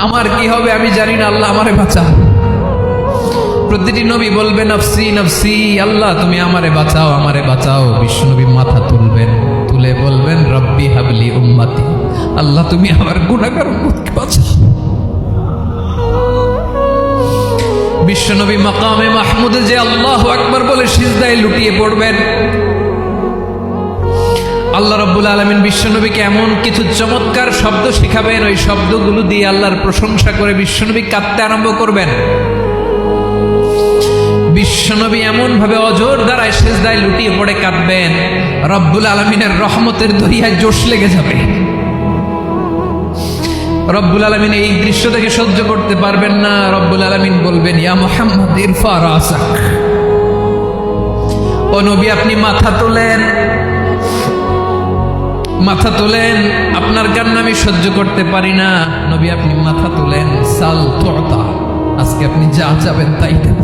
আমার কি হবে আমি জানি না, আল্লাহ আমারে বাঁচাও। প্রতিটি নবী বলবেন নফসি নফসি, আল্লাহ তুমি আমারে বাঁচাও আমারে বাঁচাও। বিশ্বনবী মাথা তুলবেন, তুলে বলবেন রব্বি হাবলি উম্মতি, আল্লাহ তুমি আমার গুনাহগার উম্মতকে বাঁচাও। বিশ্বনবী মাকামে মাহমুদে যে আল্লাহু আকবার বলে সিজদায় লুটিয়ে পড়বেন, আল্লাহ রাব্বুল আলামিন বিশ্বনবীকে এমন কিছু চমৎকার শব্দ শেখাবেন, ওই শব্দগুলো দিয়ে আল্লাহর প্রশংসা করে বিশ্বনবী কাঁদতে আরম্ভ করবেন। বিশ্বনবী এমন ভাবে অজর দ্বারায় সিজদায় লুটিয়ে পড়ে কাঁদবেন, রব্বুল আলামিনের রহমতের দরিয়ায় জোশ লেগে যাবে। রব্বুল আলামিন এই দৃশ্য থেকে সহ্য করতে পারবেন না। রব্বুল আলামিন বলবেন ইয়া মুহাম্মদ ইরফা রাসাক, ও নবী আপনি মাথা তোলেন, মাথা তোলেন, আপনার কান্না আমি সহ্য করতে পারি না। নবী আপনি মাথা তোলেন, সাল তুতা, আজকে আপনি যা যাবেন তাই দেব।